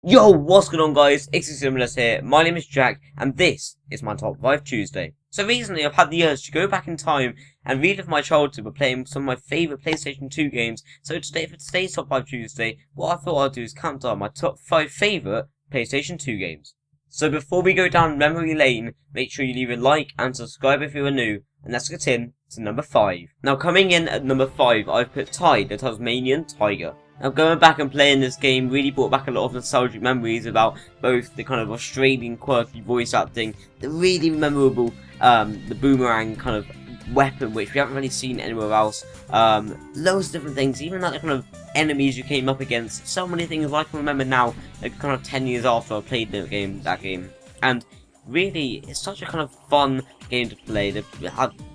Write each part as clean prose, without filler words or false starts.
Yo, what's going on guys? Eximinous here. My name is Jack, and this is my Top 5 Tuesday. So recently I've had the urge to go back in time and relive my childhood by playing some of my favourite PlayStation 2 games. So today, for today's Top 5 Tuesday, what I thought I'd do is count down my top 5 favourite PlayStation 2 games. So before we go down memory lane, make sure you leave a like and subscribe if you are new, and let's get in to number 5. Now coming in at number 5, I've put Tide, the Tasmanian Tiger. Now going back and playing this game really brought back a lot of nostalgic memories about both the kind of Australian quirky voice acting, the really memorable, the boomerang kind of weapon which we haven't really seen anywhere else, loads of different things, even like the kind of enemies you came up against, so many things I can remember now, like kind of 10 years after I played that game, and really, it's such a kind of fun game to play. It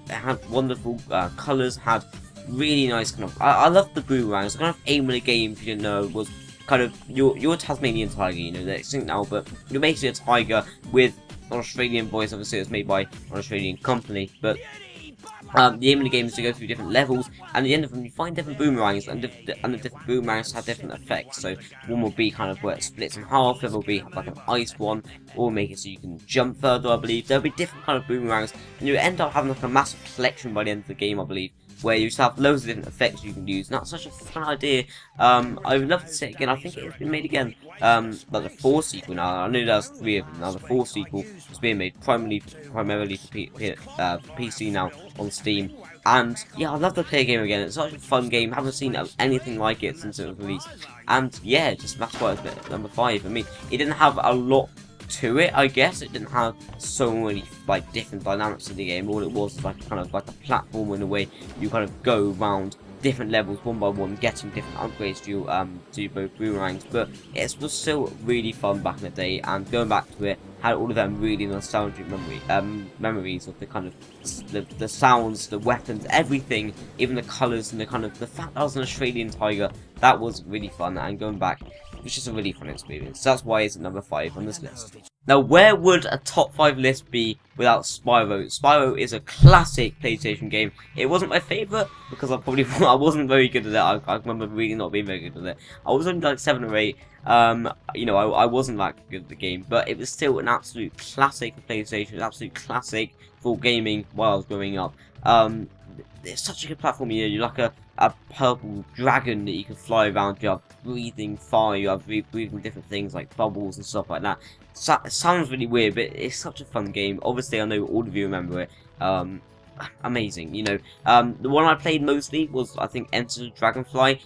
had wonderful colours, had really nice kind of. I love the boomerangs. The kind of aim of the game, if you didn't know, was kind of you're a Tasmanian tiger. You know they're extinct now, but you're basically a tiger with an Australian voice. Obviously, it's made by an Australian company, but the aim of the game is to go through different levels, and at the end of them you find different boomerangs, and the different boomerangs have different effects. So one will be kind of where it splits in half, the other will be like an ice one, or make it so you can jump further, I believe. There'll be different kind of boomerangs, and you end up having like a massive collection by the end of the game, I believe, where you just have loads of different effects you can use. And that's such a fun idea. I would love to see it again. I think it's been made again. Like the 4 sequel now. I know there's 3 of them. Now the 4 sequel is being made primarily for PC now on Steam. And yeah, I'd love to play a game again. It's such a fun game. Haven't seen anything like it since it was released. And yeah, just that's why it's at number 5. I mean, it didn't have a lot to it, I guess. It didn't have so many like different dynamics in the game. All it was like kind of like a platform in a way. You kind of go around different levels one by one, getting different upgrades to your both boomerangs. But it was still really fun back in the day, and going back to it had all of them really nostalgic memories of the kind of the sounds, the weapons, everything, even the colours and the kind of the fact that I was an Australian tiger. That was really fun, and going back, it was just a really fun experience. So that's why it's at number 5 on this list. Now, where would a top 5 list be without Spyro? Spyro is a classic PlayStation game. It wasn't my favourite because I wasn't very good at it. I remember really not being very good at it. I was only like 7 or 8. You know, I wasn't that good at the game, but it was still an absolute classic of PlayStation, an absolute classic for gaming while I was growing up. It's such a good platform. You know, you're like a purple dragon that you can fly around. You have breathing fire, you have breathing different things like bubbles and stuff like that. It sounds really weird, but it's such a fun game. Obviously, I know all of you remember it. Amazing, you know. The one I played mostly was, I think, Enter the Dragonfly,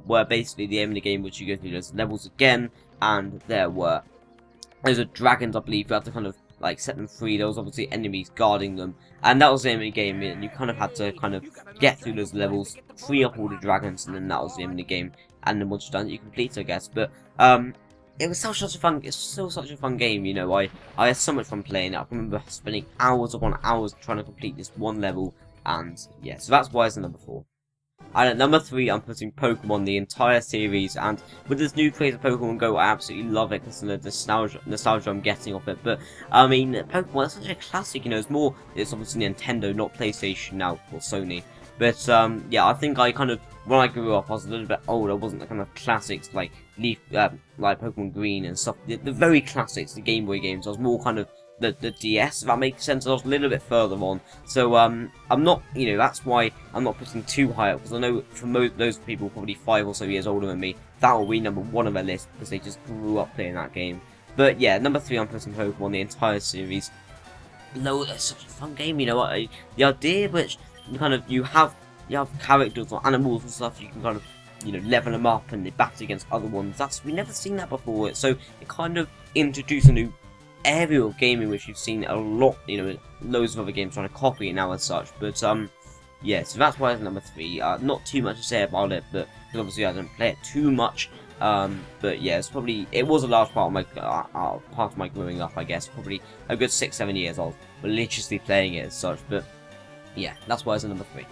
where basically the aim of the game was you go through those levels again, and those are dragons, I believe. You have to kind of like set them free. There was obviously enemies guarding them, and that was the aim of the game. And you kind of had to kind of get through those levels, free up all the dragons, and then that was the aim of the game. And then once you're done, you complete it, I guess. But it was such a fun. It's still such a fun game, you know. I had so much fun playing it. I remember spending hours upon hours trying to complete this one level, and yeah, so that's why it's at number 4. And at number 3, I'm putting Pokemon, the entire series, and with this new craze of Pokemon Go, I absolutely love it because of the nostalgia I'm getting off it. But I mean, Pokemon is such a classic, you know. It's obviously Nintendo, not PlayStation now, or Sony. But yeah, I think I kind of, when I grew up, I was a little bit old. I wasn't the kind of classics like like Pokemon Green and stuff. The very classics, the Game Boy games. I was more kind of the DS, if that makes sense. I was a little bit further on. So I'm not, you know, that's why I'm not putting too high up, because I know for those people probably 5 or so years older than me, that will be number 1 on their list because they just grew up playing that game. But yeah, number 3, I'm putting Pokemon, the entire series. No, it's such a fun game, you know. The idea which you have characters or animals and stuff, you can kind of, you know, level them up and they battle against other ones. We've never seen that before. So it kind of introduced a new area of gaming which you've seen a lot, you know, loads of other games trying to copy it now as such. But yeah, so that's why it's number 3. Not too much to say about it, but because obviously I don't play it too much. But yeah, it was a large part of my growing up, I guess. Probably a good 6-7 years old, religiously playing it as such. But yeah, that's why it's at number 3.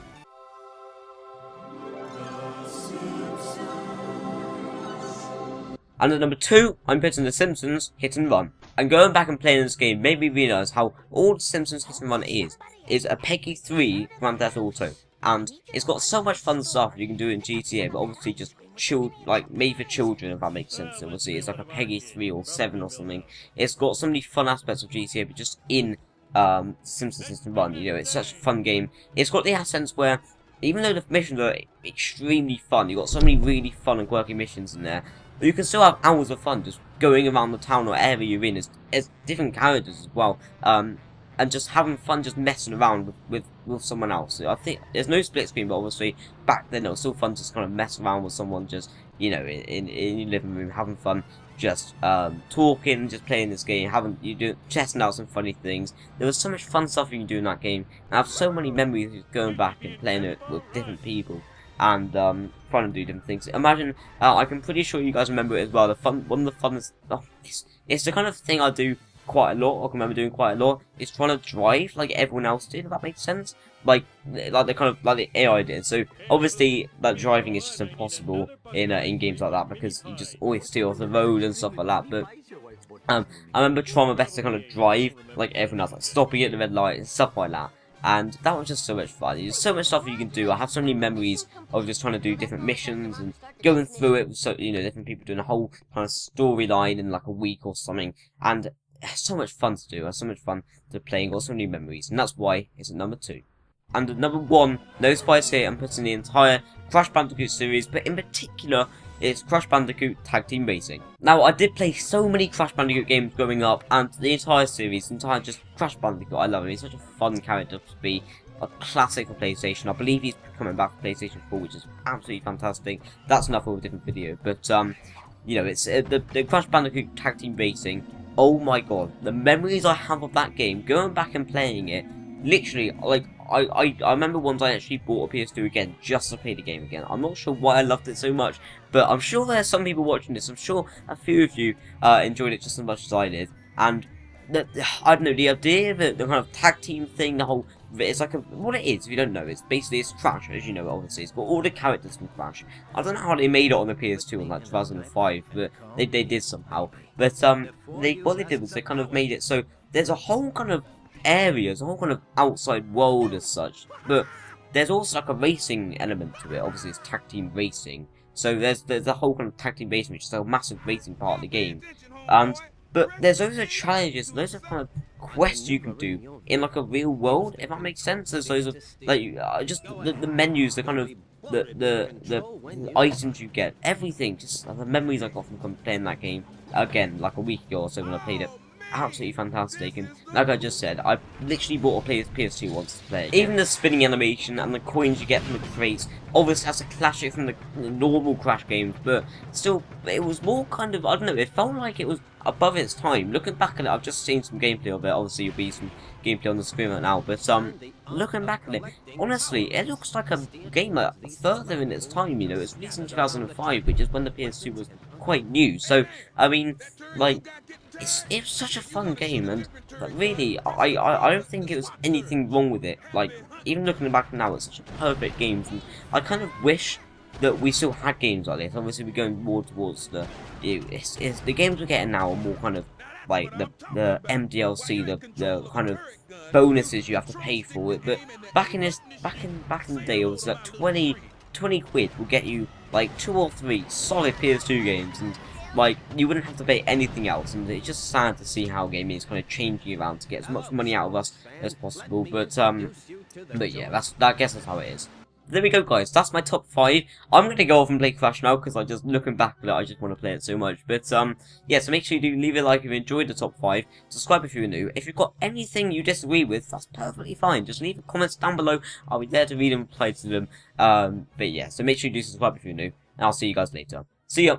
And at number 2, I'm putting The Simpsons Hit and Run. And going back and playing this game made me realise how all The Simpsons Hit and Run is a Peggy 3 Grand Theft Auto. and it's got so much fun stuff you can do in GTA, but obviously just like made for children, if that makes sense. Obviously, it's like a Peggy 3 or 7 or something. It's got so many fun aspects of GTA, but just in Simpsons System 1, you know, it's such a fun game. It's got the essence where, even though the missions are extremely fun, you've got so many really fun and quirky missions in there, but you can still have hours of fun just going around the town or area you're in as different characters as well, and just having fun just messing around with someone else. So I think there's no split screen, but obviously back then it was still fun to just kind of mess around with someone, just, you know, in your living room, having fun, just talking, just playing this game, testing out some funny things. There was so much fun stuff you can do in that game. I have so many memories going back and playing it with different people, and trying to do different things. Imagine, I'm pretty sure you guys remember it as well. One of the funnest. It's the kind of thing I do quite a lot. I can remember doing quite a lot. Is trying to drive like everyone else did. If that makes sense. Like the AI did. So obviously, like, driving is just impossible in games like that, because you just always steer off the road and stuff like that. But I remember trying my best to kind of drive like everyone else, like stopping at the red light and stuff like that. And that was just so much fun. There's so much stuff you can do. I have so many memories of just trying to do different missions and going through it with, so, you know, different people doing a whole kind of storyline in like a week or something. And it's so much fun to do. It's so much fun to play, and got so many memories. And that's why it's at number 2. And at number 1, no surprise here, I'm putting the entire Crash Bandicoot series, but in particular, it's Crash Bandicoot Tag Team Racing. Now, I did play so many Crash Bandicoot games growing up, and the entire series, just Crash Bandicoot, I love him. He's such a fun character to be, a classic for PlayStation. I believe he's coming back for PlayStation 4, which is absolutely fantastic. That's enough for a different video, but, you know, it's the Crash Bandicoot Tag Team Racing. Oh my god, the memories I have of that game, going back and playing it, literally, like, I remember once I actually bought a PS2 again, just to play the game again. I'm not sure why I loved it so much, but I'm sure there's some people watching this. I'm sure a few of you enjoyed it just as much as I did. And, I don't know, the idea, the kind of tag team thing, the whole, it's like what it is, if you don't know, it's basically, it's Crash, as you know, obviously. It's got all the characters from Crash. I don't know how they made it on the PS2 in like 2005, but they did somehow. But, what they did was they kind of made it so there's a whole kind of areas, a whole kind of outside world as such, but there's also like a racing element to it. Obviously it's tag team racing, so there's a whole kind of tag team racing, which is a massive racing part of the game. But there's also challenges, there's a kind of quests you can do in like a real world, if that makes sense. There's loads of like just the menus, the kind of the items you get, everything, just the memories I got from playing that game again like a week ago or so when I played it. Absolutely fantastic, and like I just said, I literally bought a PS2 once to play. Even the spinning animation and the coins you get from the crates, obviously that's a classic from the normal Crash games, but still, it was more kind of, I don't know, it felt like it was above its time. Looking back at it, I've just seen some gameplay of it, obviously there'll be some gameplay on the screen right now, but looking back at it, honestly, it looks like a game further in its time, you know. It's released in 2005, which is when the PS2 was quite new, so, I mean, like, it's such a fun game, and really, I don't think it was anything wrong with it. Like, even looking back now, it's such a perfect game, and I kind of wish that we still had games like this. Obviously, we're going more towards the games we're getting now are more kind of like the MDLC, the kind of bonuses you have to pay for it. But back in the day, it was like 20 quid will get you like 2 or 3 solid PS2 games, and like, you wouldn't have to pay anything else, and it's just sad to see how gaming is kind of changing around to get as much money out of us as possible. But yeah, I guess that's how it is. There we go, guys. That's my top 5. I'm gonna go off and play Crash now because looking back at it, I just want to play it so much. But yeah. So make sure you do leave a like if you enjoyed the top 5. Subscribe if you're new. If you've got anything you disagree with, that's perfectly fine. Just leave comments down below. I'll be there to read and reply to them. But yeah. So make sure you do subscribe if you're new, and I'll see you guys later. See ya.